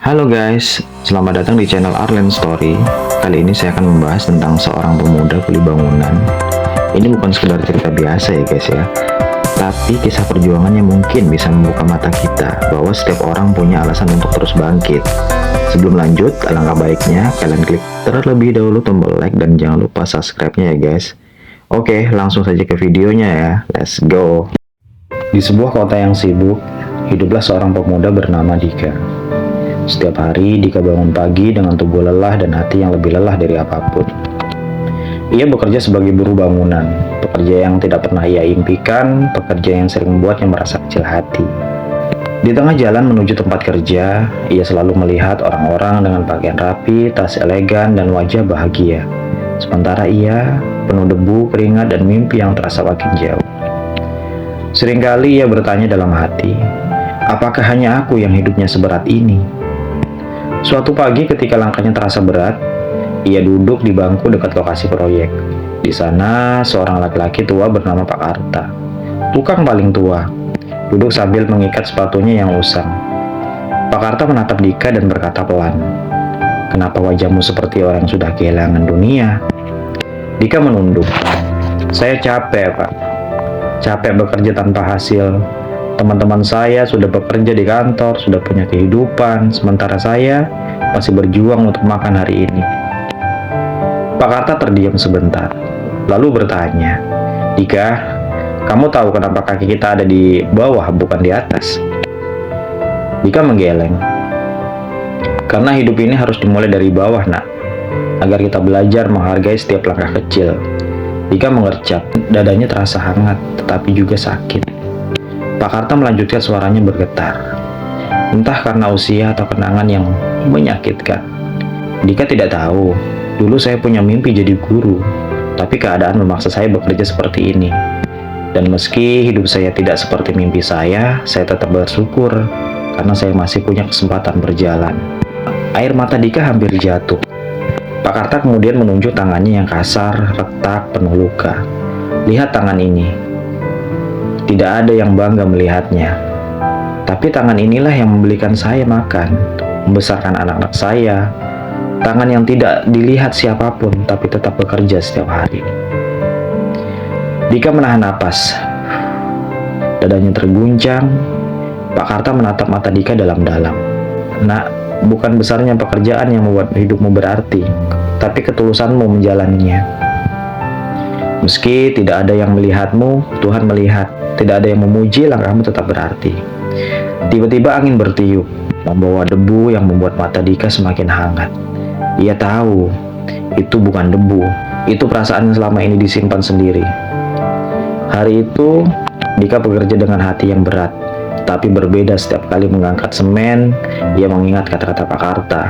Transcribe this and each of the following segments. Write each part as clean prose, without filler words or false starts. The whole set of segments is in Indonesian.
Halo guys, selamat datang di channel Arlen Story. Kali ini saya akan membahas tentang seorang pemuda kuli bangunan. Ini bukan sekedar cerita biasa ya guys ya, tapi kisah perjuangannya mungkin bisa membuka mata kita bahwa setiap orang punya alasan untuk terus bangkit. Sebelum lanjut, alangkah baiknya kalian klik terlebih dahulu tombol like dan jangan lupa subscribe-nya ya guys. Oke, langsung saja ke videonya ya. Let's go. Di sebuah kota yang sibuk, hiduplah seorang pemuda bernama Dika. Setiap hari, Dika bangun pagi dengan tubuh lelah dan hati yang lebih lelah dari apapun. Ia bekerja sebagai buruh bangunan, pekerja yang tidak pernah ia impikan, pekerja yang sering membuatnya merasa kecil hati. Di tengah jalan menuju tempat kerja, ia selalu melihat orang-orang dengan pakaian rapi, tas elegan, dan wajah bahagia. Sementara ia penuh debu, keringat, dan mimpi yang terasa makin jauh. Seringkali ia bertanya dalam hati, apakah hanya aku yang hidupnya seberat ini? Suatu pagi ketika langkahnya terasa berat, ia duduk di bangku dekat lokasi proyek. Di sana, seorang laki-laki tua bernama Pak Arta, tukang paling tua, duduk sambil mengikat sepatunya yang usang. Pak Arta menatap Dika dan berkata pelan, "Kenapa wajahmu seperti orang yang sudah kehilangan dunia?" Dika menunduk, "Saya capek, Pak. Capek bekerja tanpa hasil. Teman-teman saya sudah bekerja di kantor, sudah punya kehidupan, sementara saya masih berjuang untuk makan hari ini." Pak Karta terdiam sebentar, lalu bertanya, "Dika, kamu tahu kenapa kaki kita ada di bawah bukan di atas?" Dika menggeleng, "Karena hidup ini harus dimulai dari bawah, nak, agar kita belajar menghargai setiap langkah kecil." Dika mengercap, dadanya terasa hangat, tetapi juga sakit. Pak Karta melanjutkan, suaranya bergetar. Entah karena usia atau kenangan yang menyakitkan. Dika tidak tahu, dulu saya punya mimpi jadi guru, tapi keadaan memaksa saya bekerja seperti ini. Dan meski hidup saya tidak seperti mimpi saya tetap bersyukur karena saya masih punya kesempatan berjalan. Air mata Dika hampir jatuh. Pak Karta kemudian menunjuk tangannya yang kasar, retak, penuh luka. "Lihat tangan ini. Tidak ada yang bangga melihatnya. Tapi tangan inilah yang membelikan saya makan, membesarkan anak-anak saya. Tangan yang tidak dilihat siapapun, tapi tetap bekerja setiap hari." Dika menahan napas. Dadanya terguncang. Pak Karta menatap mata Dika dalam-dalam. "Nak, bukan besarnya pekerjaan yang membuat hidupmu berarti, tapi ketulusanmu menjalaninya. Meski tidak ada yang melihatmu, Tuhan melihat. Tidak ada yang memuji, langkahmu tetap berarti." Tiba-tiba angin bertiup, membawa debu yang membuat mata Dika semakin hangat. Ia tahu, itu bukan debu, itu perasaan yang selama ini disimpan sendiri. Hari itu, Dika bekerja dengan hati yang berat, tapi berbeda setiap kali mengangkat semen, ia mengingat kata-kata Pak Karta.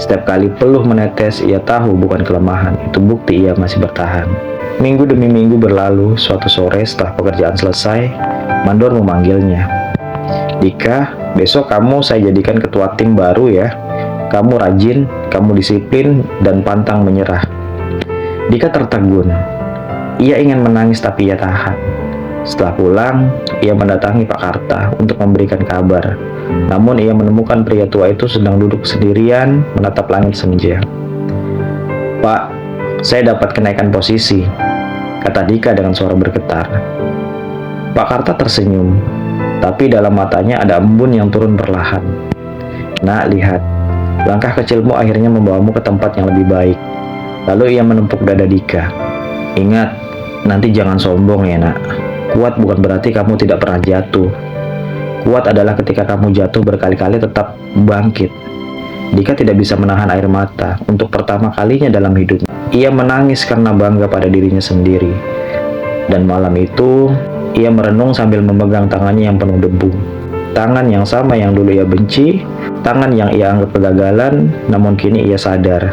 Setiap kali peluh menetes, ia tahu bukan kelemahan, itu bukti ia masih bertahan. Minggu demi minggu berlalu. Suatu sore setelah pekerjaan selesai, mandor memanggilnya. "Dika, besok kamu saya jadikan ketua tim baru ya. Kamu rajin, kamu disiplin, dan pantang menyerah." Dika tertegun. Ia ingin menangis tapi ia tahan. Setelah pulang, ia mendatangi Pak Karta untuk memberikan kabar. Namun ia menemukan pria tua itu sedang duduk sendirian menatap langit senja. "Pak, saya dapat kenaikan posisi," kata Dika dengan suara bergetar. Pak Karta tersenyum, tapi dalam matanya ada embun yang turun perlahan. "Nak, lihat, langkah kecilmu akhirnya membawamu ke tempat yang lebih baik." Lalu ia menepuk dada Dika. "Ingat, nanti jangan sombong ya, nak. Kuat bukan berarti kamu tidak pernah jatuh. Kuat adalah ketika kamu jatuh berkali-kali tetap bangkit." Dika tidak bisa menahan air mata. Untuk pertama kalinya dalam hidupnya, ia menangis karena bangga pada dirinya sendiri. Dan malam itu, ia merenung sambil memegang tangannya yang penuh debu. Tangan yang sama yang dulu ia benci, tangan yang ia anggap kegagalan, namun kini ia sadar.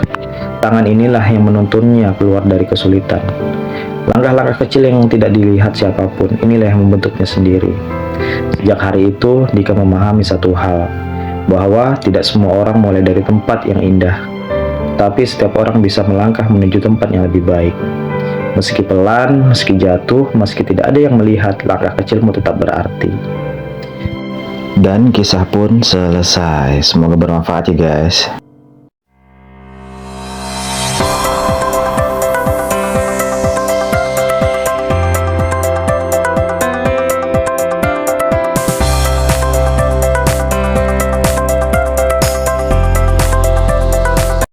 Tangan inilah yang menuntunnya keluar dari kesulitan. Langkah-langkah kecil yang tidak dilihat siapapun, inilah yang membentuknya sendiri. Sejak hari itu, Dika memahami satu hal, bahwa tidak semua orang mulai dari tempat yang indah, tapi setiap orang bisa melangkah menuju tempat yang lebih baik. Meski pelan, meski jatuh, meski tidak ada yang melihat, langkah kecilmu tetap berarti. Dan kisah pun selesai. Semoga bermanfaat ya guys.